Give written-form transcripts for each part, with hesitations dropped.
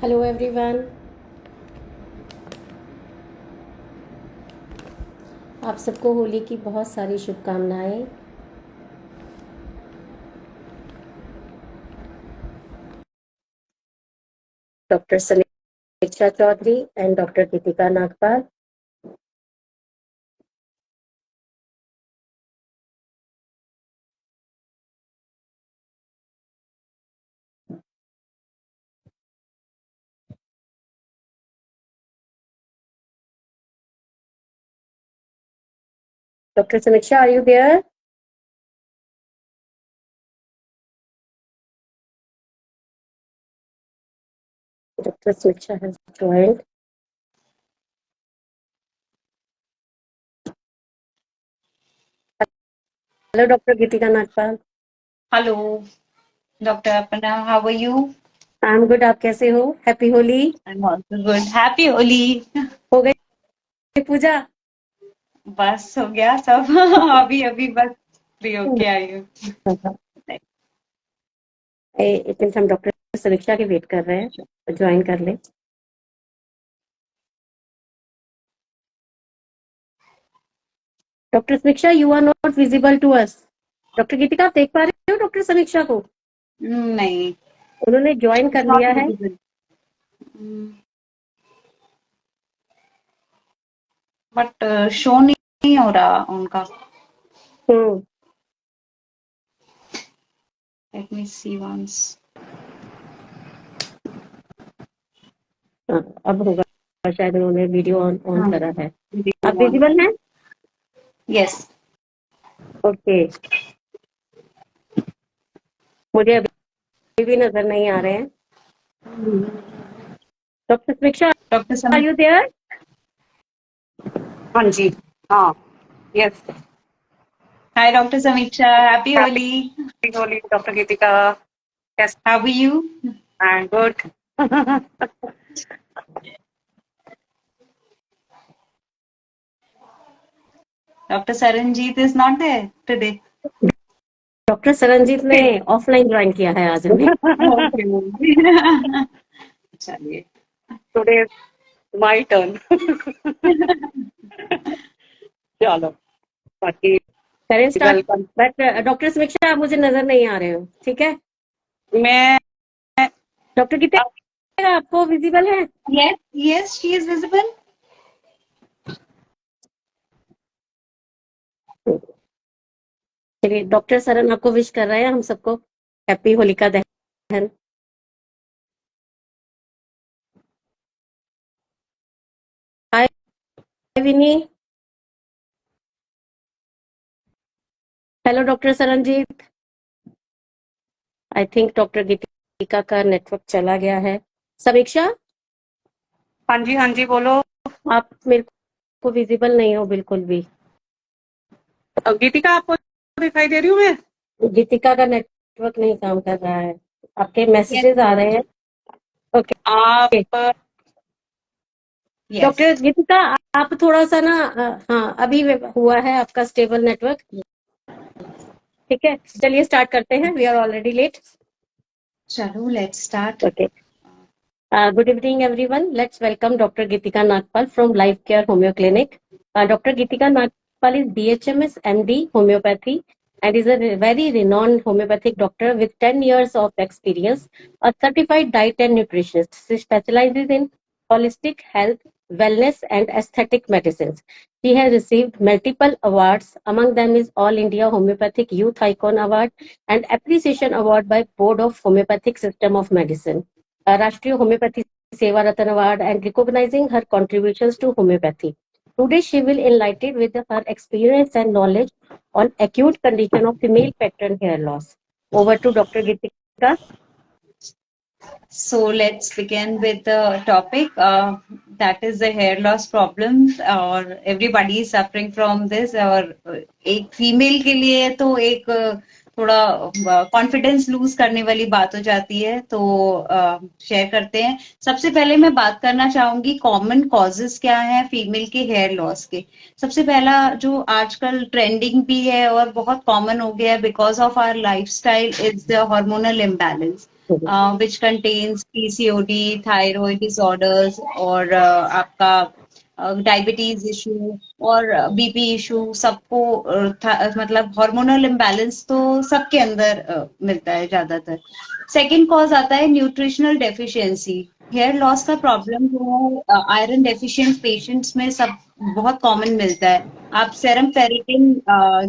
Hello everyone. आप सबको होली की बहुत सारी शुभकामनाएं। Doctor Samiksha Chaudhary and doctor Deepika Nagpal. Dr. Samiksha, are you there? Dr. Samiksha has joined. Hello, Dr. Geetika Nagpal. Hello, Dr. Apana. How are you? I'm good. आप कैसे हो? Happy Holi. I'm also good. Happy Holi. हो गई पूजा? बस हो गया सब अभी अभी बस फ्री होके आई हूँ। एक मिनट, हम डॉक्टर समीक्षा की वेट कर रहे हैं, ज्वाइन कर ले। Doctor Samiksha, you are not visible to us. Doctor Geetika, आप देख पा रहे हो डॉक्टर समीक्षा को? नहीं, उन्होंने ज्वाइन कर लिया है। बट शो नहीं हो रहा उनका। Let me see once. अब होगा, शायद उन्होंने वीडियो ऑन करा है। Video आप on. विजिबल हैं? Yes. ओके, मुझे अभी भी नजर नहीं आ रहे हैं। डॉक्टर समीक्षा, Dr. Are you there? हाँ जी, हाँ, yes. Hi, Dr. Samiksha. Happy Holi. Happy Holi, Dr. Geetika. Yes, How are you? I'm good. Dr. Saranjeet is not there today. Doctor Saranjit ने ऑफलाइन ज्वाइन किया है आज हमें। चलिए, Today is my turn. चलो, बाकी करें स्टार्ट। वेलकम। बट डॉक्टर समीक्षा, आप मुझे नजर नहीं आ रहे हो, ठीक है? मैं डॉक्टर गीता, आपको विजिबल है? yes, yes, she is visible. चलिए, डॉक्टर सरन आपको विश कर रहे हैं हम सबको happy Holika Dahan. Hi Vini. Hello doctor Saranjit. I think doctor Geetika का नेटवर्क चला गया है। समीक्षा, हाँ जी, बोलो। आप मेरे को विजिबल नहीं हो बिल्कुल भी। गीतिका, आपको दिखाई दे रही हूँ मैं? गीतिका का नेटवर्क नहीं काम कर रहा है, आपके मैसेजेस आ रहे हैं। ओके, आप Yes. डॉक्टर गीतिका, आप थोड़ा सा ना हाँ, अभी हुआ है आपका स्टेबल नेटवर्क। ठीक है, चलिए स्टार्ट करते हैं, वी आर ऑलरेडी लेट। चलो, let's start. Okay. Good evening, everyone. Let's welcome Dr. Geetika Nagpal from Life Care Homeo Clinic. Dr. Geetika Nagpal is BHMS MD Homeopathy and is a very renowned homeopathic doctor with 10 years of experience, a certified diet and nutritionist. She specializes in holistic health, wellness, and aesthetic medicines. She has received multiple awards. Among them is All India Homeopathic Youth Icon Award and Appreciation Award by Board of Homeopathic System of Medicine. Rashtriya Homeopathy Seva Ratan Award and recognizing her contributions to homeopathy. Today she will enlighten with her experience and knowledge on acute condition of female pattern hair loss. Over to Dr. Geetika. So let's begin with the topic that is the hair loss problem और everybody is suffering from this और एक female के लिए तो एक थोड़ा confidence lose करने वाली बात हो जाती है, तो शेयर करते हैं। सबसे पहले मैं बात करना चाहूंगी कॉमन कॉजेस क्या है फीमेल के हेयर लॉस के। सबसे पहला जो आजकल ट्रेंडिंग भी है और बहुत कॉमन हो गया है because of our lifestyle is the hormonal imbalance. which contains PCOD, thyroid disorders और आपका डायबिटीज इशू और बीपी इशू सबको मतलब हार्मोनल इम्बैलेंस तो सबके अंदर मिलता है ज्यादातर। सेकंड कॉज आता है न्यूट्रिशनल डेफिशिएंसी। हेयर लॉस का प्रॉब्लम जो है आयरन डेफिशिएंट पेशेंट्स में सब बहुत कॉमन मिलता है। आप सेरम फेरिटिन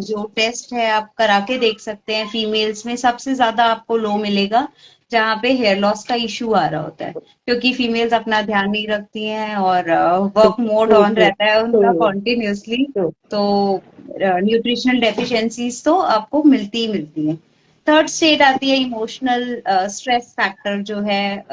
जो टेस्ट है आप करा के देख सकते हैं, फीमेल्स में सबसे ज्यादा आपको लो मिलेगा जहाँ पे हेयर लॉस का इशू आ रहा होता है, क्योंकि फीमेल्स अपना ध्यान नहीं रखती हैं और वर्क मोड ऑन रहता है उनका कॉन्टिन्यूसली, तो न्यूट्रिशनल डेफिशिएंसीज तो आपको मिलती ही मिलती है। थर्ड स्टेट आती है इमोशनल स्ट्रेस फैक्टर, जो है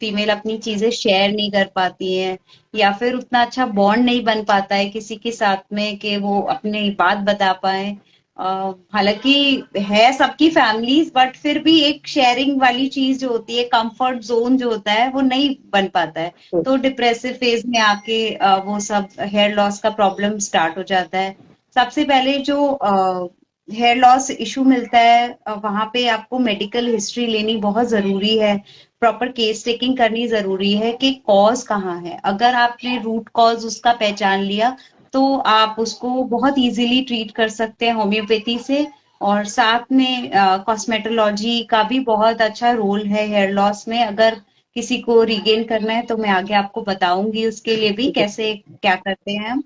फीमेल अपनी चीजें शेयर नहीं कर पाती हैं या फिर उतना अच्छा बॉन्ड नहीं बन पाता है किसी के साथ में कि वो अपनी बात बता पाए। हालांकि है सबकी फैमिलीज, बट फिर भी एक शेयरिंग वाली चीज जो होती है, कंफर्ट जोन जो होता है वो नहीं बन पाता है, तो डिप्रेसिव फेज में आके वो सब हेयर लॉस का प्रॉब्लम स्टार्ट हो जाता है। सबसे पहले जो हेयर लॉस इशू मिलता है वहां पे आपको मेडिकल हिस्ट्री लेनी बहुत जरूरी है, प्रॉपर केस टेकिंग करनी जरूरी है कि कॉज कहाँ है। अगर आपने रूट कॉज उसका पहचान लिया तो आप उसको बहुत इजीली ट्रीट कर सकते हैं होम्योपैथी से। और साथ में कॉस्मेटोलॉजी का भी बहुत अच्छा रोल है हेयर लॉस में। अगर किसी को रिगेन करना है तो मैं आगे आपको बताऊंगी उसके लिए भी कैसे क्या करते हैं हम।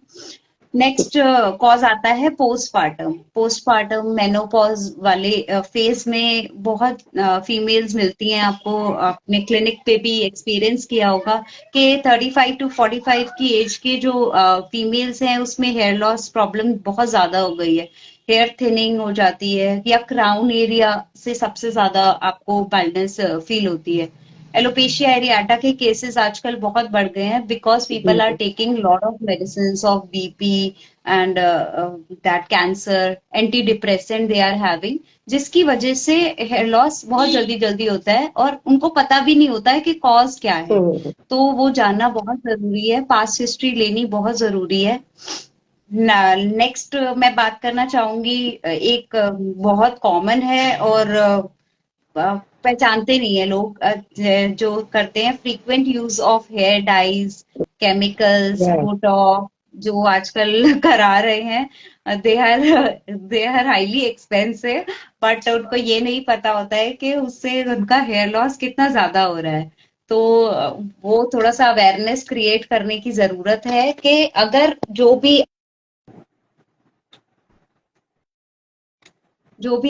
नेक्स्ट कॉज आता है पोस्टपार्टम। पोस्टपार्टम मेनोपॉज वाले फेज में बहुत फीमेल्स मिलती हैं, आपको अपने क्लिनिक पे भी एक्सपीरियंस किया होगा कि 35 to 45 की एज के जो फीमेल्स हैं उसमें हेयर लॉस प्रॉब्लम बहुत ज्यादा हो गई है। हेयर थिनिंग हो जाती है या क्राउन एरिया से सबसे ज्यादा आपको बाल्डनेस फील होती है। एलोपेशिया एरियाटा के केसेस आजकल बहुत बढ़ गए हैं because people are taking lot of medicine of BP and that cancer, anti depressant they are having, जिसकी वजह से हेयर लॉस बहुत जल्दी जल्दी होता है और उनको पता भी नहीं होता है कि कॉज क्या है। तो वो जानना बहुत जरूरी है, पास्ट हिस्ट्री लेनी बहुत जरूरी है। नेक्स्ट मैं बात करना चाहूंगी, एक बहुत कॉमन है और पहचानते नहीं है लोग, जो करते हैं frequent use of hair dyes, chemicals, Botox जो आजकल करा रहे हैं, they are highly expensive, but उनको ये नहीं पता होता है कि उससे उनका हेयर लॉस कितना ज्यादा हो रहा है। तो वो थोड़ा सा अवेयरनेस क्रिएट करने की जरूरत है कि अगर जो भी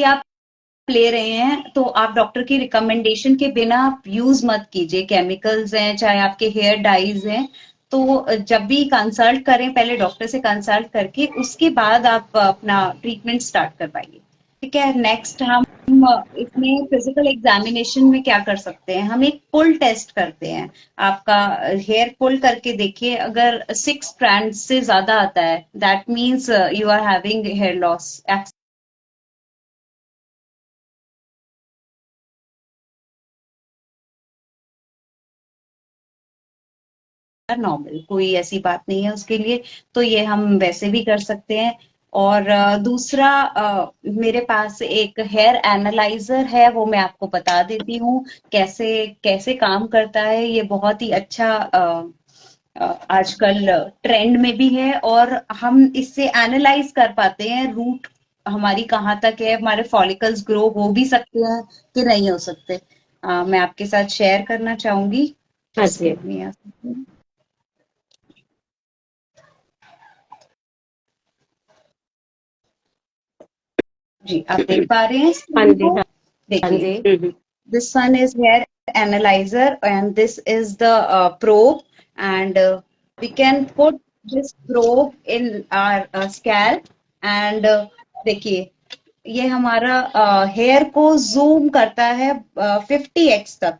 आप ले रहे हैं तो आप डॉक्टर की रिकमेंडेशन के बिना आप यूज मत कीजिए। केमिकल्स हैं चाहे आपके हेयर डाइज हैं, तो जब भी कंसल्ट करें पहले डॉक्टर से कंसल्ट करके उसके बाद आप अपना ट्रीटमेंट स्टार्ट करवाइए। ठीक है। नेक्स्ट हम इसमें फिजिकल एग्जामिनेशन में क्या कर सकते हैं, हम एक पुल टेस्ट करते हैं। आपका हेयर पुल करके देखिए, अगर 6 स्ट्रैंड से ज्यादा आता है that means you are having hair loss. Normal, कोई ऐसी बात नहीं है उसके लिए, तो ये हम वैसे भी कर सकते हैं। और दूसरा मेरे पास एक हेयर एनालाइजर है, वो मैं आपको बता देती हूँ कैसे कैसे काम करता है। ये बहुत ही अच्छा आजकल ट्रेंड में भी है और हम इससे एनालाइज कर पाते हैं रूट हमारी कहाँ तक है, हमारे फॉलिकल्स ग्रो हो भी सकते हैं कि नहीं हो सकते। मैं आपके साथ शेयर करना चाहूंगी। Just give me a second. जी आप देख पा रहे हैं स्क्रीन को? देखिए, this one is hair analyzer and this is the probe, and we can put this probe in our scalp and देखिए ये हमारा हेयर को जूम करता है 50x तक,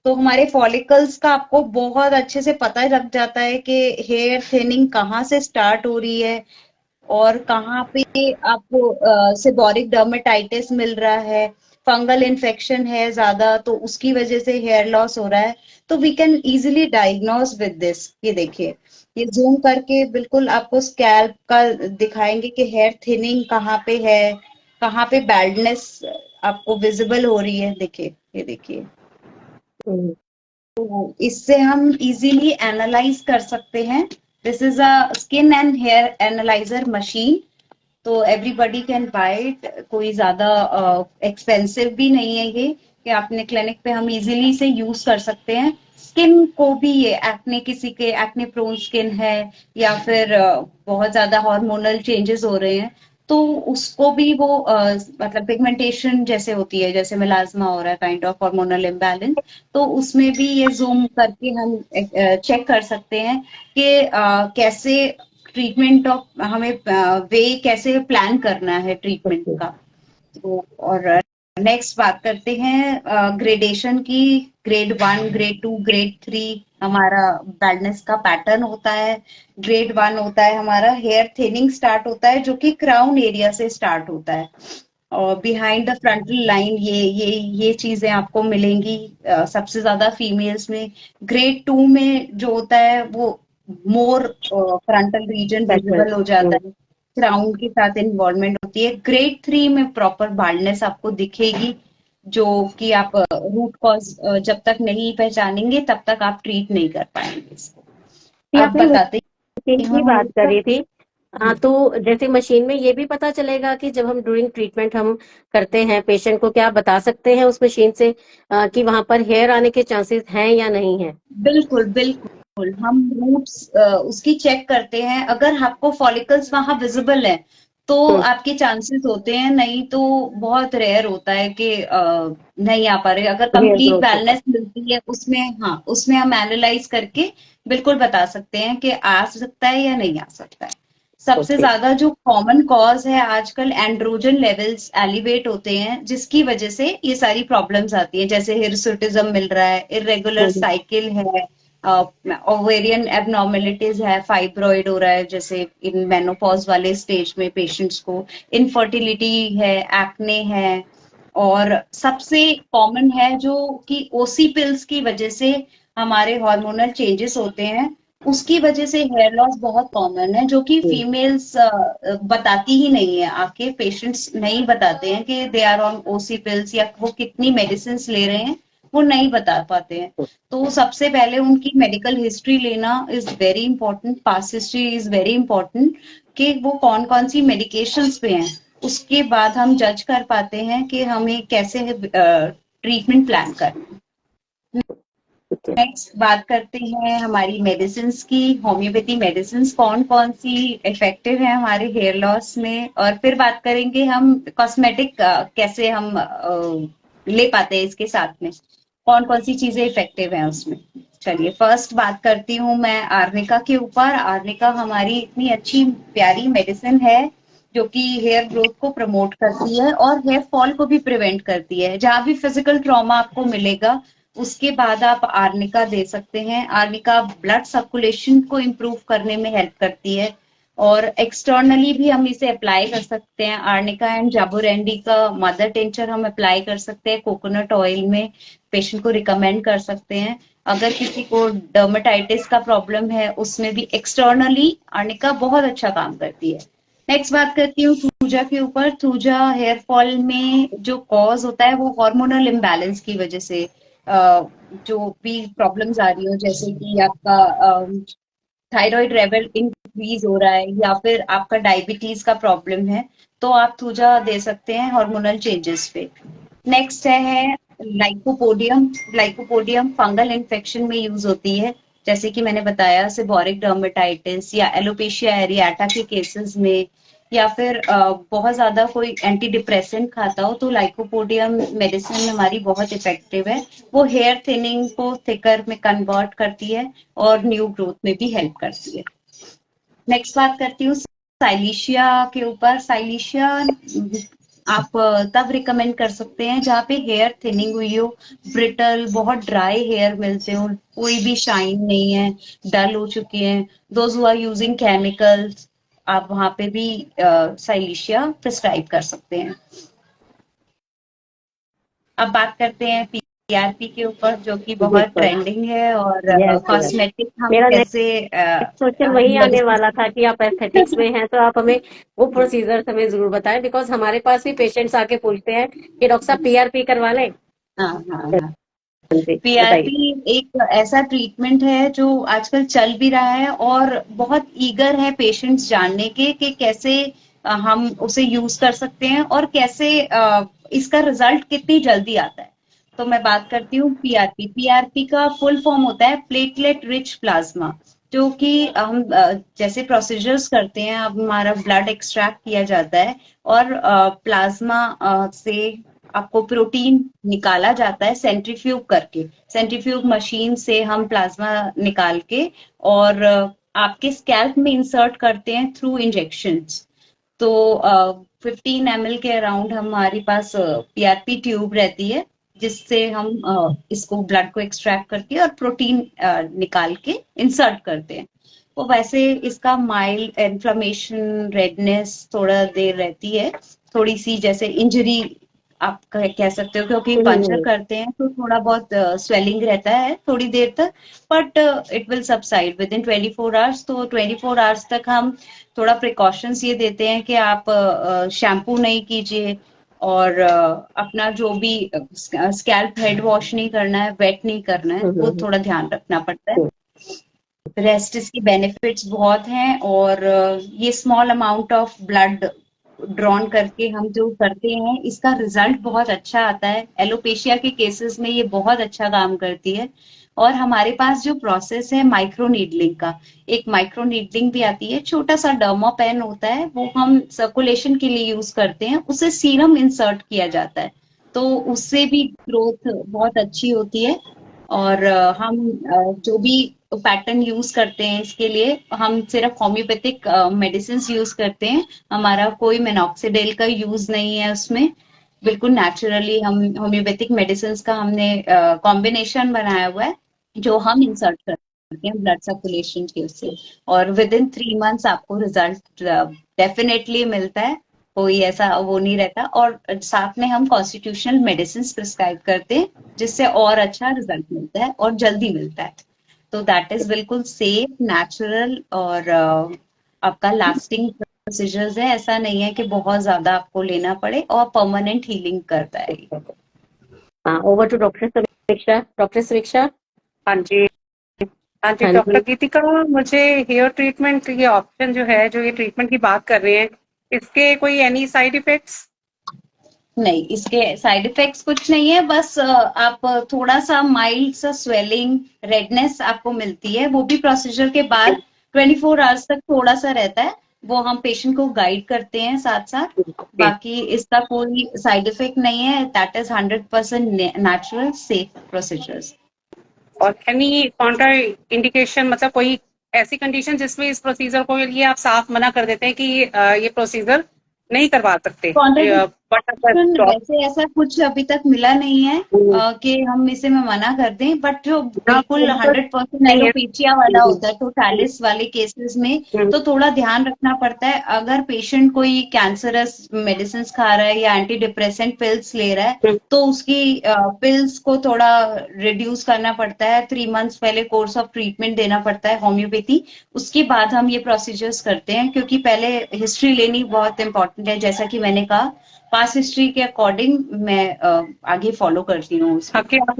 तो हमारे फॉलिकल्स का आपको बहुत अच्छे से पता लग जाता है कि हेयर थिनिंग कहाँ से स्टार्ट हो रही है और कहाँ पे आपको सेबोरिक डर्मेटाइटिस मिल रहा है, फंगल इन्फेक्शन है ज्यादा तो उसकी वजह से हेयर लॉस हो रहा है। तो we can easily diagnose with this. ये देखिए, ये जूम करके बिल्कुल आपको स्कैल्प का दिखाएंगे कि हेयर थिनिंग कहाँ पे है, कहाँ पे बैल्डनेस आपको विजिबल हो रही है। देखिए, ये देखिए हम्म, तो इससे हम इजीली एनालाइज कर सकते हैं। This is a skin and hair analyser machine. तो एवरीबॉडी कैन बाय इट। कोई ज्यादा एक्सपेंसिव भी नहीं है ये, कि अपने क्लिनिक पे हम इजीली इसे यूज कर सकते हैं। स्किन को भी, ये एक्ने, किसी के एक्ने प्रोन स्किन है या फिर बहुत ज्यादा हार्मोनल चेंजेस हो रहे हैं, तो उसको भी वो मतलब पिगमेंटेशन जैसे होती है, जैसे मेलाज्मा हो रहा है, काइंड ऑफ हार्मोनल इम्बैलेंस, तो उसमें भी ये जूम करके हम चेक कर सकते हैं कि कैसे ट्रीटमेंट ऑफ हमें वे कैसे प्लान करना है ट्रीटमेंट ओके। का। तो और नेक्स्ट बात करते हैं ग्रेडेशन की। ग्रेड 1, ग्रेड 2, ग्रेड 3 हमारा बैडनेस का पैटर्न होता है। ग्रेड 1 होता है हमारा हेयर थिनिंग स्टार्ट होता है, जो कि क्राउन एरिया से स्टार्ट होता है और बिहाइंड द फ्रंटल लाइन ये चीजें आपको मिलेंगी सबसे ज्यादा फीमेल्स में। ग्रेड 2 में जो होता है वो मोर फ्रंटल रीजन पैटर्न। विजिबल हो जाता है, क्राउन के साथ इन्वॉल्वमेंट होती है। ग्रेड 3 में प्रॉपर बाल्डनेस आपको दिखेगी, जो कि आप रूट कॉज जब तक नहीं पहचानेंगे तब तक आप ट्रीट नहीं कर पाएंगे इसको। आप आपने बताते मशीन हैं की बात इसका। करी थी। हाँ, तो जैसे मशीन में ये भी पता चलेगा कि जब हम ड्यूरिंग ट्रीटमेंट हम करते हैं पेशेंट को, क्या बता सकते हैं उस मशीन से कि वहां पर हेयर आने के चांसेस हैं या नहीं है? बिल्कुल बिल्कुल, हम रूट्स उसकी चेक करते हैं। अगर आपको फॉलिकल्स वहां विजिबल है तो हम्म, आपके चांसेस होते हैं, नहीं तो बहुत रेयर होता है कि नहीं आ पा रहे। अगर हेयर कंप्लीट ग्रोथ होता बैलेंस मिलती है उसमें, हाँ, उसमें हम एनालाइज करके बिल्कुल बता सकते हैं कि आ सकता है या नहीं आ सकता है। है। सबसे ओके। ज्यादा जो कॉमन कॉज है आजकल, एंड्रोजन लेवल्स एलिवेट होते हैं, जिसकी वजह से ये सारी प्रॉब्लम्स आती हैं, जैसे हिरसुटिज्म मिल रहा है, इरेगुलर हम्म, साइकिल है, ओवेरियन एबनॉर्मेलिटीज है, फाइब्रॉइड हो रहा है जैसे इन मेनोपॉज वाले स्टेज में पेशेंट्स को, इनफर्टिलिटी है, एक्ने है, और सबसे कॉमन है जो कि ओसी पिल्स की वजह से हमारे हार्मोनल चेंजेस होते हैं, उसकी वजह से हेयर लॉस बहुत कॉमन है, जो कि हम्म, फीमेल्स बताती ही नहीं है। आके पेशेंट्स नहीं बताते हैं कि they are on OC pills या वो कितनी मेडिसिन ले रहे हैं, वो नहीं बता पाते हैं। तो सबसे पहले उनकी मेडिकल हिस्ट्री लेना is very important, past history is very important, कि वो कौन कौन सी मेडिकेशंस पे हैं। उसके बाद हम जज कर पाते हैं कि हमें कैसे ट्रीटमेंट प्लान करना है। ठीक है। नेक्स्ट बात करते हैं हमारी मेडिसिन की। होम्योपैथी मेडिसिन कौन कौन सी इफेक्टिव है हमारे हेयर लॉस में, और फिर बात करेंगे हम कॉस्मेटिक कैसे हम ले पाते हैं इसके साथ में, कौन कौन सी चीजें इफेक्टिव हैं उसमें। चलिए फर्स्ट बात करती हूँ मैं आर्निका के ऊपर। आर्निका हमारी इतनी अच्छी प्यारी मेडिसिन है जो कि हेयर ग्रोथ को प्रमोट करती है और हेयर फॉल को भी प्रिवेंट करती है। जहां भी फिजिकल ट्रॉमा आपको मिलेगा उसके बाद आप आर्निका दे सकते हैं। आर्निका ब्लड सर्कुलेशन को इम्प्रूव करने में हेल्प करती है, और एक्सटर्नली भी हम इसे अप्लाई कर सकते हैं। आर्निका एंड जाबोरेंडी का मदर टिंचर हम अप्लाई कर सकते हैं कोकोनट ऑयल में, पेशेंट को रिकमेंड कर सकते हैं। अगर किसी को डर्मेटाइटिस का प्रॉब्लम है उसमें भी एक्सटर्नली आर्निका बहुत अच्छा काम करती है। नेक्स्ट बात करती हूँ थूजा के ऊपर। थूजा हेयर फॉल में जो कॉज होता है वो हार्मोनल इम्बैलेंस की वजह से जो भी प्रॉब्लम्स आ रही हो, जैसे कि आपका थायराइड लेवल इंक्रीज हो रहा है या फिर आपका डायबिटीज का प्रॉब्लम है, तो आप थूजा दे सकते हैं हार्मोनल चेंजेस पे। नेक्स्ट है लाइकोपोडियम। लाइकोपोडियम फंगल इन्फेक्शन में यूज होती है, जैसे कि मैंने बताया सेबोरिक डर्मेटाइटिस या एलोपेशिया एरियाटा के केसेस में, या फिर बहुत ज्यादा कोई एंटी डिप्रेसेंट खाता हो तो लाइकोपोडियम मेडिसिन हमारी बहुत इफेक्टिव है। वो हेयर थिनिंग को थिकर में कन्वर्ट करती है और न्यू ग्रोथ में भी हेल्प करती है। नेक्स्ट बात करती हूँ साइलिशिया के ऊपर। साइलिशिया आप तब रिकमेंड कर सकते हैं जहाँ पे हेयर थिनिंग हुई हो, ब्रिटल बहुत ड्राई हेयर मिलते हो, कोई भी शाइन नहीं है, डल हो चुके हैं, those who are using chemicals, आप वहां पे भी साइलिशिया प्रिस्क्राइब कर सकते हैं। अब बात करते हैं पीआरपी के ऊपर, जो कि बहुत बिल्कुल। ट्रेंडिंग है, और यस, यस। कॉस्मेटिक हम मेरा कैसे क्वेश्चन वही आने वाला था कि आप एस्थेटिक्स में हैं तो आप हमें वो प्रोसीजर हमें जरूर बताएं, बिकॉज हमारे पास भी पेशेंट्स आके पूछते हैं कि डॉक्टर साहब पीआरपी करवा लें। हाँ हाँ हाँ। जी, बताइए। पीआरपी एक ऐसा ट्रीटमेंट है जो आजकल चल भी रहा है और बहुत ईगर है पेशेंट्स जानने के कि कैसे हम उसे यूज कर सकते हैं और कैसे इसका रिजल्ट कितनी जल्दी आता है। तो मैं बात करती हूँ पीआरपी। पीआरपी का फुल फॉर्म होता है प्लेटलेट रिच प्लाज्मा, जो कि हम जैसे प्रोसीजर्स करते हैं, अब हमारा ब्लड एक्सट्रैक्ट किया जाता है और प्लाज्मा से आपको प्रोटीन निकाला जाता है सेंट्रीफ्यूग करके। सेंट्रीफ्यूग मशीन से हम प्लाज्मा निकाल के और आपके स्कैल्प में इंसर्ट करते हैं थ्रू इंजेक्शंस। तो 15 ml के अराउंड हमारे पास पीआरपी ट्यूब रहती है, जिससे हम इसको ब्लड को एक्सट्रैक्ट करके और प्रोटीन निकाल के इंसर्ट करते हैं। तो वैसे इसका माइल्ड इन्फ्लेमेशन, रेडनेस थोड़ा देर रहती है, थोड़ी सी जैसे इंजरी आप कह सकते हो, क्योंकि पंचर करते हैं तो थोड़ा बहुत स्वेलिंग रहता है थोड़ी देर तक, but it will subside with in 24 hours. तो 24 आवर्स तक हम थोड़ा प्रिकॉशंस ये देते हैं कि आप शैम्पू नहीं कीजिए और अपना जो भी स्कैल्प हेड वॉश नहीं करना है, वेट नहीं करना है, वो थोड़ा ध्यान रखना पड़ता है। रेस्ट इसकी बेनिफिट्स बहुत हैं और ये small amount of blood drawn करके हम जो करते हैं, इसका रिजल्ट बहुत अच्छा आता है। एलोपेशिया के केसेस में ये बहुत अच्छा काम करती है। और हमारे पास जो प्रोसेस है माइक्रो नीडलिंग का, एक माइक्रो नीडलिंग भी आती है, छोटा सा डर्मा पेन होता है, वो हम सर्कुलेशन के लिए यूज करते हैं, उसे सीरम इंसर्ट किया जाता है, तो उससे भी ग्रोथ बहुत अच्छी होती है। और हम जो भी पैटर्न यूज करते हैं इसके लिए, हम सिर्फ होम्योपैथिक मेडिसिन यूज करते हैं। हमारा कोई मिनॉक्सिडिल का यूज नहीं है उसमें, बिल्कुल नेचुरली हम होम्योपैथिक मेडिसिन का हमने कॉम्बिनेशन बनाया हुआ है, जो हम इंसर्ट करते हैं ब्लड सर्कुलेशन के उससे। और विद इन 3 मंथ्स आपको रिजल्ट डेफिनेटली मिलता है, कोई ऐसा वो नहीं रहता। और साथ में हम कॉन्स्टिट्यूशनल मेडिसिन प्रिस्क्राइब करते हैं, जिससे और अच्छा रिजल्ट मिलता है और जल्दी मिलता है। तो दैट इज बिल्कुल सेफ, नेचुरल और आपका लास्टिंग प्रोसीजर्स है। ऐसा नहीं है कि बहुत ज्यादा आपको लेना पड़े, और परमानेंट हीलिंग करता है। हाँ, ओवर टू डॉक्टर समीक्षा। डॉक्टर समीक्षा। हाँ जी। हाँ जी, हाँ डॉक्टर जी। गीतिका, मुझे हेयर ट्रीटमेंट ये ऑप्शन जो है, जो ये ट्रीटमेंट की बात कर रहे हैं, इसके कोई एनी साइड इफेक्ट्स? नहीं, इसके साइड इफेक्ट्स कुछ नहीं है, बस आप थोड़ा सा माइल्ड सा स्वेलिंग, रेडनेस आपको मिलती है, वो भी प्रोसीजर के बाद 24 आवर्स तक थोड़ा सा रहता है, वो हम पेशेंट को गाइड करते हैं साथ साथ। बाकी इसका कोई साइड इफेक्ट नहीं है, that is 100% natural safe procedures. और एनी काउंटर इंडिकेशन, मतलब कोई ऐसी कंडीशन जिसमें इस प्रोसीजर को लिए आप साफ मना कर देते हैं कि ये प्रोसीजर नहीं करवा सकते? कॉन्ट्राडिक्शन वैसे ऐसा कुछ अभी तक मिला नहीं है कि हम इसे में मना कर दें, बट जो बिल्कुल 100% एलोपेशिया वाला होता है, टोटालिस वाले केसेस में तो थोड़ा ध्यान रखना पड़ता है। अगर पेशेंट कोई कैंसरस मेडिसिन खा रहा है या एंटी डिप्रेसेंट पिल्स ले रहा है, तो उसकी पिल्स को थोड़ा रिड्यूस करना पड़ता है, 3 मंथ्स पहले कोर्स ऑफ ट्रीटमेंट देना पड़ता है होम्योपैथी, उसके बाद हम ये प्रोसीजर्स करते हैं। क्योंकि पहले हिस्ट्री लेनी बहुत इंपॉर्टेंट है, जैसा कि मैंने कहा, पास्ट हिस्ट्री के अकॉर्डिंग मैं आगे फॉलो करती हूँ,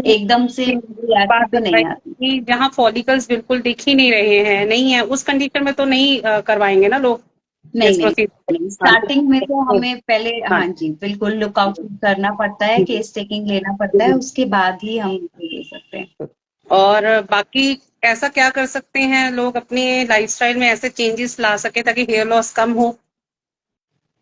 एकदम से तो नहीं आती। कि जहाँ फॉलिकल्स बिल्कुल दिख ही नहीं रहे हैं, नहीं है, उस कंडीशन में तो नहीं करवाएंगे ना लोग? नहीं, स्टार्टिंग में तो हमें पहले, हाँ जी, बिल्कुल लुकआउट करना पड़ता है, केस टेकिंग लेना पड़ता है, उसके बाद ही हम ले सकते हैं। और बाकी ऐसा क्या कर सकते हैं लोग अपने लाइफस्टाइल में, ऐसे चेंजेस ला सके ताकि हेयर लॉस कम हो?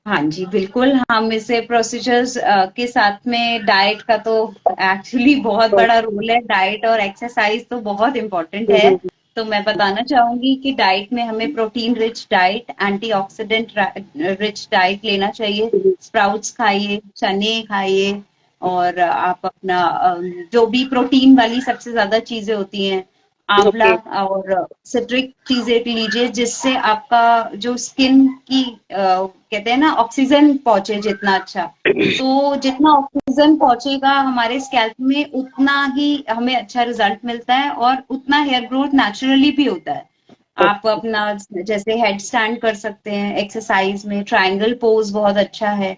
हाँ जी, बिल्कुल, हम इसे प्रोसीजर्स के साथ में डाइट का तो एक्चुअली बहुत बड़ा रोल है। डाइट और एक्सरसाइज तो बहुत इम्पोर्टेंट है। तो मैं बताना चाहूंगी कि डाइट में हमें protein rich diet, antioxidant rich diet लेना चाहिए। स्प्राउट्स खाइए, चने खाइए, और आप अपना जो भी प्रोटीन वाली सबसे ज्यादा चीजें होती हैं, आंवला और सिट्रिक चीजें लीजिए, जिससे आपका जो स्किन की कहते हैं ना, ऑक्सीजन पहुंचे जितना अच्छा, तो जितना ऑक्सीजन पहुंचेगा हमारे स्कैल्प में, उतना ही हमें अच्छा रिजल्ट मिलता है और उतना हेयर ग्रोथ नेचुरली भी होता है। आप अपना जैसे हेड स्टैंड कर सकते हैं एक्सरसाइज में, ट्रायंगल पोज बहुत अच्छा है।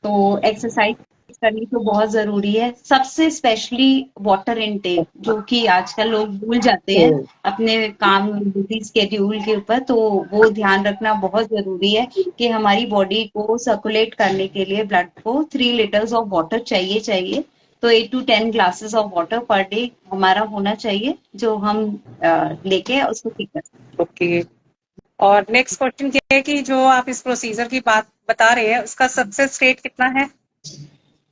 तो एक्सरसाइज करनी तो बहुत जरूरी है। सबसे स्पेशली वाटर इनटेक, जो कि आजकल लोग भूल जाते हैं अपने काम बिजी स्केड्यूल के ऊपर, तो वो ध्यान रखना बहुत जरूरी है कि हमारी बॉडी को सर्कुलेट करने के लिए ब्लड को 3 लीटर्स ऑफ वाटर चाहिए। तो 8 to 10 glasses of water per day हमारा होना चाहिए, जो हम लेके उसको ठीक कर सकते हैं। ओके। और नेक्स्ट क्वेश्चन ये है कि जो आप इस प्रोसीजर की बात बता रहे हैं उसका सक्सेस रेट कितना है?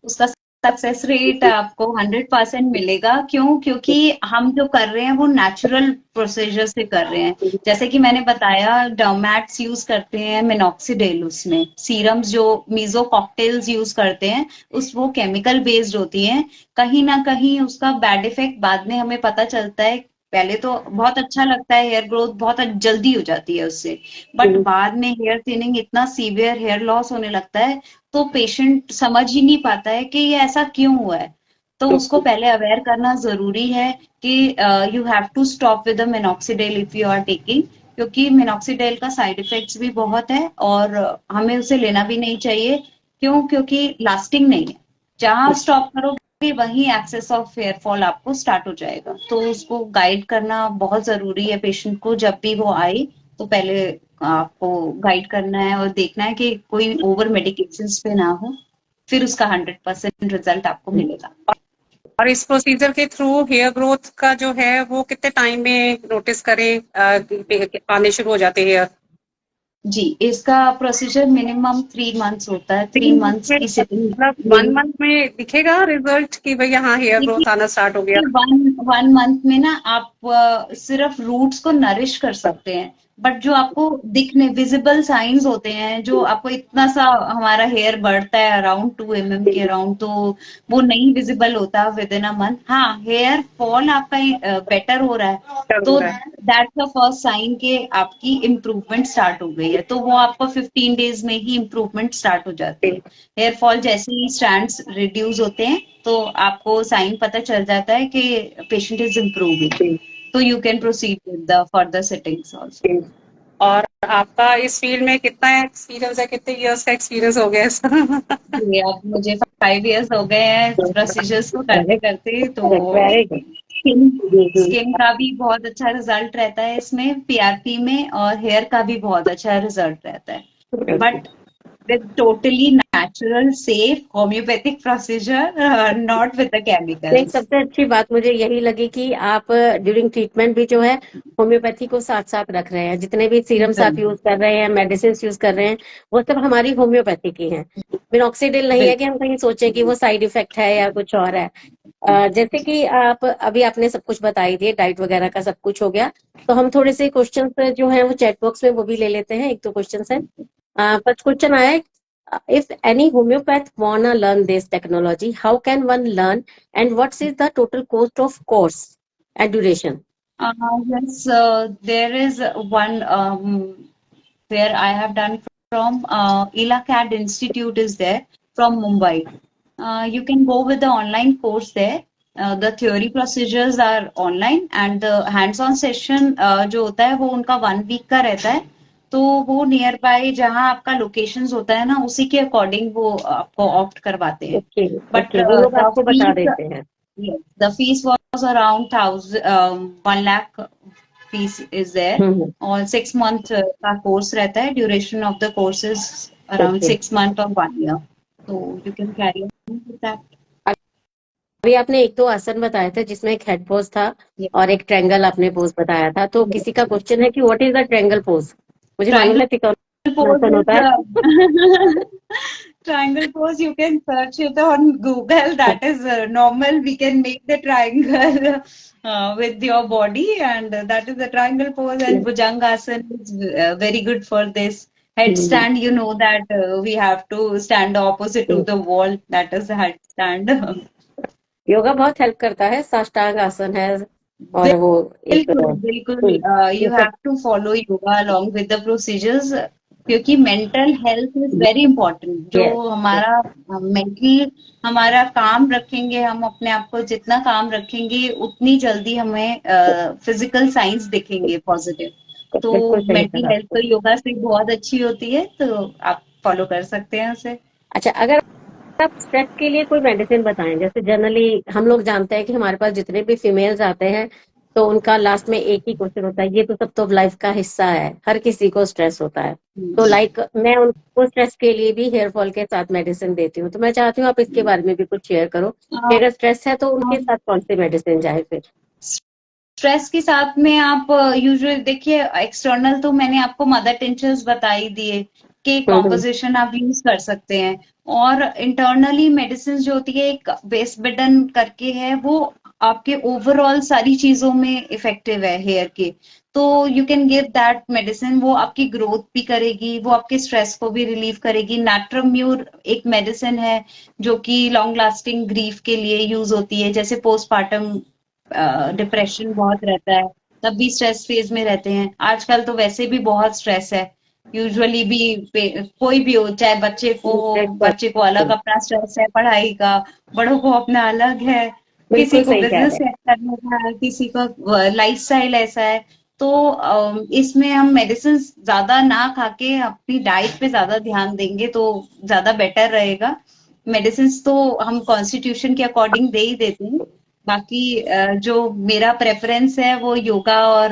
उसका सक्सेस रेट आपको 100% मिलेगा। क्यों? क्योंकि हम जो कर रहे हैं वो नेचुरल प्रोसीजर से कर रहे हैं। जैसे कि मैंने बताया, डर्मैट्स यूज करते हैं मिनॉक्सिडिल, उसमें सीरम्स जो मीजो कॉकटेल्स यूज करते हैं वो केमिकल बेस्ड होती हैं। कहीं ना कहीं उसका बैड इफेक्ट बाद में हमें पता चलता है। पहले तो बहुत अच्छा लगता है, हेयर ग्रोथ बहुत जल्दी हो जाती है उससे, बट बाद में हेयर थिनिंग, इतना सीवियर हेयर लॉस होने लगता है, तो पेशेंट समझ ही नहीं पाता है कि ये ऐसा क्यों हुआ है। तो उसको पहले अवेयर करना जरूरी है कि you have to stop with the minoxidil if you are taking, क्योंकि मिनॉक्सिडिल का साइड इफेक्ट्स भी बहुत है और हमें उसे लेना भी नहीं चाहिए। क्यों? क्योंकि लास्टिंग नहीं है। जहां स्टॉप करोगे वहीं एक्सेस ऑफ हेयर फॉल आपको स्टार्ट हो जाएगा। तो उसको गाइड करना बहुत जरूरी है पेशेंट को। जब भी वो आए तो पहले आपको गाइड करना है और देखना है कि कोई ओवर मेडिकेशंस पे ना हो, फिर उसका 100% रिजल्ट आपको मिलेगा। और इस प्रोसीजर के थ्रू हेयर ग्रोथ का जो है वो कितने टाइम में नोटिस करें आने शुरू हो जाते हैं हेयर? जी, इसका प्रोसीजर मिनिमम 3 मंथ्स होता है। 3 मंथ्स की सिटिंग। मतलब 1 मंथ में दिखेगा रिजल्ट कि भाई यहाँ हेयर ग्रोथ आना स्टार्ट हो गया? वन मंथ में ना आप सिर्फ रूट्स को नरिश कर सकते हैं, बट जो आपको दिखने विजिबल साइंस होते हैं, जो आपको इतना सा हमारा हेयर बढ़ता है अराउंड 2 mm के अराउंड, तो वो नहीं विजिबल होता विद इन अ मंथ। हाँ, हेयर फॉल आपका बेटर हो रहा है, तो दैट्स द फर्स्ट साइन कि आपकी इम्प्रूवमेंट स्टार्ट हो गई है। तो वो आपको 15 डेज में ही इम्प्रूवमेंट स्टार्ट हो जाती है। हेयर फॉल जैसे ही स्ट्रैंड्स रिड्यूस होते हैं तो आपको साइन पता चल जाता है कि पेशेंट इज इम्प्रूविंग, तो you can proceed with the further settings also. और आपका इस फील्ड में कितना एक्सपीरियंस है, कितने इयर्स का एक्सपीरियंस हो गया इसका? ये अब मुझे 5 इयर्स हो गए हैं प्रोसीजर्स को करते करते, तो स्किन का भी बहुत अच्छा रिजल्ट रहता है इसमें, पीआरपी में, और हेयर का भी बहुत अच्छा रिजल्ट रहता है, but with totally natural, safe homeopathic procedure, not with the एक chemicals. सबसे अच्छी बात मुझे यही लगी कि आप ड्यूरिंग ट्रीटमेंट भी जो है होम्योपैथी को साथ साथ रख रहे हैं। जितने भी सीरम्स आप यूज कर रहे हैं, मेडिसिन यूज कर रहे हैं, वो सब हमारी होम्योपैथी की हैं। मिनॉक्सिडिल नहीं है कि हम कहीं सोचें कि वो साइड इफेक्ट है या कुछ और है। जैसे कि आप अभी आपने सब कुछ बताई दिए, डाइट वगैरह का सब कुछ हो गया, तो हम थोड़े से क्वेश्चंस जो हैं वो चैट बॉक्स में वो भी ले लेते हैं। एक दो क्वेश्चंस हैं। फर्स्ट क्वेश्चन आया है, if any homeopath wanna learn this technology, how can one learn and what is the total cost of course and duration? Yes, there is one where I have done from ILACAD Institute is there from Mumbai. You can go with the online course there. The theory procedures are online and the hands-on session जो होता है वो उनका 1 week का रहता है। तो वो नियर बाय जहाँ आपका लोकेशंस होता है ना, उसी के अकॉर्डिंग वो आपको ऑप्ट करवाते हैं। Okay, बट वो लोग आपको बता देते हैं। the fees was around 1 lakh fees is there, और 6 month का कोर्स रहता है। Duration of the course is around 6 month or 1 year, so you can carry on with that. अभी आपने एक दो आसन बताए थे जिसमें एक हेड पोज था और एक ट्रायंगल आपने पोज बताया था। तो किसी का क्वेश्चन है कि what is the triangle pose? मुझे मालूम है Pose होता है। triangle pose, you can search it on Google. That is normal. We can make the triangle with your body, and that is the triangle pose. And Bhujangasana is very good for this. Headstand, you know that we have to stand opposite to the wall. That is the headstand. Yoga बहुत help करता है, साष्टांग आसन है और वो बिल्कुल you have to follow yoga along with the procedures, क्योंकि mental health is very important. जो हमारा मेंटली हमारा काम रखेंगे, हम अपने आप को जितना काम रखेंगे उतनी जल्दी हमें फिजिकल साइंस दिखेंगे पॉजिटिव। तो मेंटल हेल्थ तो योगा से बहुत अच्छी होती है, तो आप फॉलो कर सकते हैं उसे। अच्छा, अगर आप स्ट्रेस के लिए कोई मेडिसिन बताएं। जैसे जनरली हम लोग जानते हैं कि हमारे पास जितने भी फीमेल्स आते हैं तो उनका लास्ट में एक ही क्वेश्चन होता है, ये तो सब तो लाइफ का हिस्सा है, हर किसी को स्ट्रेस होता है। तो लाइक मैं उनको स्ट्रेस के लिए भी हेयर फॉल के साथ मेडिसिन देती हूँ, तो मैं चाहती हूँ आप इसके बारे में भी कुछ शेयर करो कि अगर स्ट्रेस है तो उनके साथ कौन सी मेडिसिन जाए फिर। स्ट्रेस के साथ में आप यूजुअली देखिए, एक्सटर्नल तो मैंने आपको मदर टिंचर्स बताई दिए कि कॉम्पोजिशन आप यूज कर सकते हैं, और इंटरनली मेडिसिन जो होती है एक बेस बेडन करके है, वो आपके ओवरऑल सारी चीजों में इफेक्टिव है हेयर के। तो you can give that medicine, वो आपकी ग्रोथ भी करेगी, वो आपके स्ट्रेस को भी रिलीव करेगी। नाट्रम्यूर एक मेडिसिन है जो कि लॉन्ग लास्टिंग ग्रीफ के लिए यूज होती है, जैसे पोस्टपार्टम डिप्रेशन बहुत रहता है, तब भी स्ट्रेस फेज में रहते हैं। आजकल तो वैसे भी बहुत स्ट्रेस है, यूजुअली भी कोई भी हो, चाहे बच्चे को हो, बच्चे को अलग अपना स्ट्रेस है पढ़ाई का, बड़ों को अपना अलग है, किसी बिल्कुल को सही कह बिजनेस रहे हैं। सेट करने का है, किसी का लाइफस्टाइल ऐसा है। तो इसमें हम मेडिसिन ज्यादा ना खा के अपनी डाइट पे ज्यादा ध्यान देंगे तो ज्यादा बेटर रहेगा। मेडिसिन तो हम कॉन्स्टिट्यूशन के अकॉर्डिंग दे ही देते हैं। बाकी जो मेरा प्रेफरेंस है वो योगा और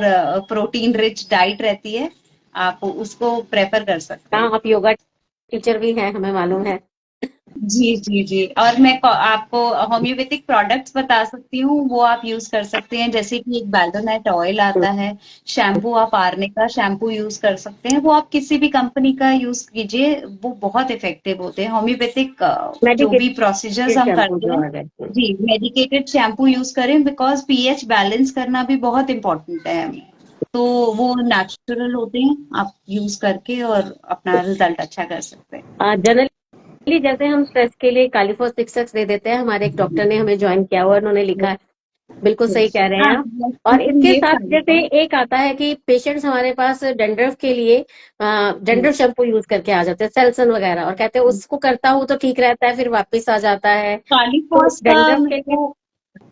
प्रोटीन रिच डाइट रहती है, आप उसको प्रेफर कर सकते हैं। हाँ, आप योगा टीचर भी हैं, हमें मालूम है। जी जी जी। और मैं आपको होम्योपैथिक प्रोडक्ट्स बता सकती हूँ, वो आप यूज कर सकते हैं, जैसे कि एक बैल्डोनेट ऑयल आता है, शैम्पू आप आर्ने का शैम्पू यूज कर सकते हैं, वो आप किसी भी कंपनी का यूज कीजिए, वो बहुत इफेक्टिव होते हैं। होम्योपैथिक जो भी प्रोसीजर्स मेडिकेटेड हम शैम्पू करते जो हैं, आ गए। जी मेडिकेटेड शैम्पू यूज करें, बिकॉज पीएच बैलेंस करना भी बहुत इंपॉर्टेंट है हमें। तो वो नेचुरल होते हैं, आप यूज करके और अपना रिजल्ट अच्छा कर सकते हैं। जनरली जैसे हम स्ट्रेस के लिए कालीफॉस 6X दे देते हैं, हमारे एक डॉक्टर ने हमें ज्वाइन किया हुआ, उन्होंने लिखा है, बिल्कुल सही कह रहे हैं हाँ, आप। और लेकिन इसके ये साथ फायदा जैसे है। एक आता है कि पेशेंट्स हमारे पास डेंड्रफ के लिए डेंड्रफ शैम्पू यूज करके आ जाते हैं, सेल्सन वगैरह, और कहते हैं उसको करता हूँ तो ठीक रहता है, फिर वापस आ जाता है। तो कालीफॉस का डेंड्रफ के मेरे लिए को,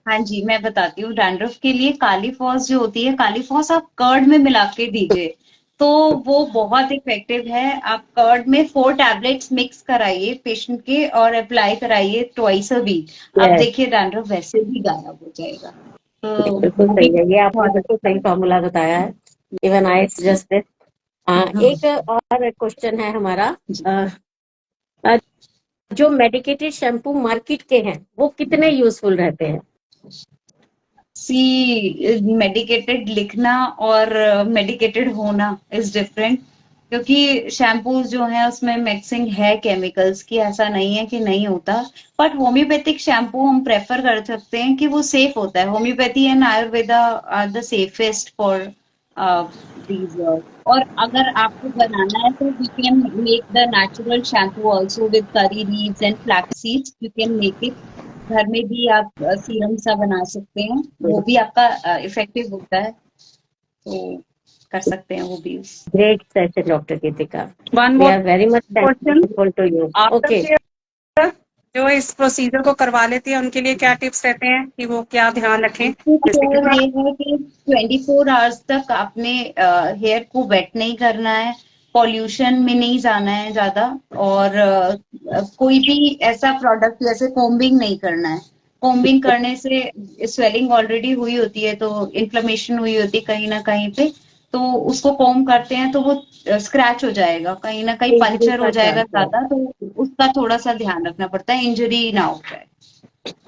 हाँ जी मैं बताती हूँ, डैंड्रफ के लिए कालीफॉस जो होती है, कालीफॉस आप कर्ड में मिला के दीजिए तो वो बहुत इफेक्टिव है। आप कर्ड में 4 टैबलेट्स मिक्स कराइए पेशेंट के और अप्लाई कराइए ट्वाइस अ वीक, आप Yes, देखिए डैंड्रफ वैसे भी गायब हो जाएगा। तो बिल्कुल वो सही भी है, ये आपने बहुत बिल्कुल अच्छा सही है। फॉर्मूला बताया है। Even I suggest this. एक और क्वेश्चन है हमारा। जी। अ, अ, जो मेडिकेटेड शैम्पू मार्केट के हैं वो कितने यूजफुल रहते हैं? सी मेडिकेटेड लिखना और मेडिकेटेड होना इज डिफरेंट, क्योंकि शैम्पूज जो है उसमें मिक्सिंग है केमिकल्स की, ऐसा नहीं है कि नहीं होता। बट होम्योपैथिक शैम्पू हम प्रेफर कर सकते हैं कि वो सेफ होता है। Homeopathy and Ayurveda are the safest for these. और अगर आपको बनाना है तो we can make the natural shampoo also with curry leaves and flax seeds, you can make it घर में भी। आप सीरम सा बना सकते हैं, वो भी आपका इफेक्टिव होता है, तो कर सकते हैं वो भी। Great session doctor Geetika, one we more are very much question, thankful to you. After okay. Care जो इस प्रोसीजर को करवा लेती है उनके लिए क्या टिप्स रहते हैं कि वो क्या ध्यान रखें, जैसे कि केयर ये है कि 24 आवर्स तक आपने हेयर को वेट नहीं करना है, पॉल्यूशन में नहीं जाना है ज्यादा, और कोई भी ऐसा प्रोडक्ट जैसे कोम्बिंग नहीं करना है। कोम्बिंग करने से स्वेलिंग ऑलरेडी हुई होती है, तो इन्फ्लेमेशन हुई होती है कहीं ना कहीं पे, तो उसको कोम करते हैं तो वो स्क्रैच हो जाएगा, कहीं ना कहीं इंजरी पंचर हो का जाएगा चांस है। ज्यादा, तो उसका थोड़ा सा ध्यान रखना पड़ता है, इंजरी ना हो जाए।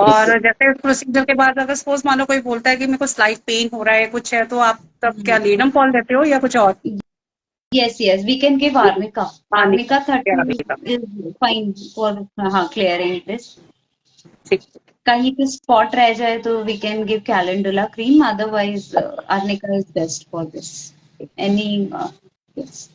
और जैसे इस प्रोसीजर के बाद अगर सपोज मान लो कोई बोलता है कि मेरे को स्लाइट पेन हो रहा है कुछ है, तो आप तब क्या लीडम फॉल देते हो या कुछ और? Yes, yes, we can give arnica. हाँ नहीं, Arnica क्या 30 नहीं था। is fine for हाँ clearing this. ठीक। कहीं पे spot रह जाए तो we can give calendula cream. Otherwise, arnica is best for this. Any yes.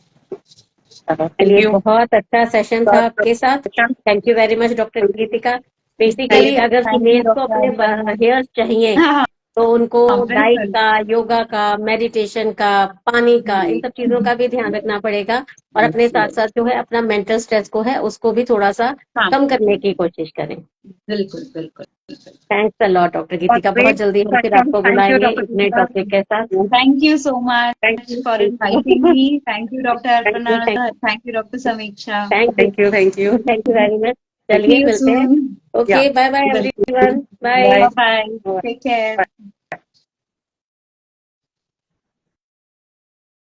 Thank चलिए, यू। बहुत अच्छा सेशन था आपके साथ। Thank you very much doctor Geetika. Basically अगर Thank you, फीमेल्स को Dr. अपने Arpana. हेयर्स चाहिए हाँ तो उनको हाँ डाइट बिल्कुल। का, योगा का, मेडिटेशन का, पानी का, इन सब चीजों का भी ध्यान रखना पड़ेगा। और अपने साथ साथ जो है अपना मेंटल स्ट्रेस को है उसको भी थोड़ा सा हाँ कम करने की कोशिश करें। बिल्कुल बिल्कुल। थैंक्स अ लॉट डॉक्टर और गीतिका, बहुत ग्रेट जल्दी हम फिर सेशन, आपको थैंक यू बुलाएंगे डॉक्टर इतने दीपिका। टॉपिक के साथ। Thank you so thank much you, for inviting me. Thank you, Dr. Thank you, Arpana. Thank you, Dr. Samiksha. Thank you, thank you, thank you. Thank you very much. चलिए you मिलते हैं। soon. Okay, Yeah. Bye bye बिल्कुल। Everyone, bye. Bye. Bye. Take care.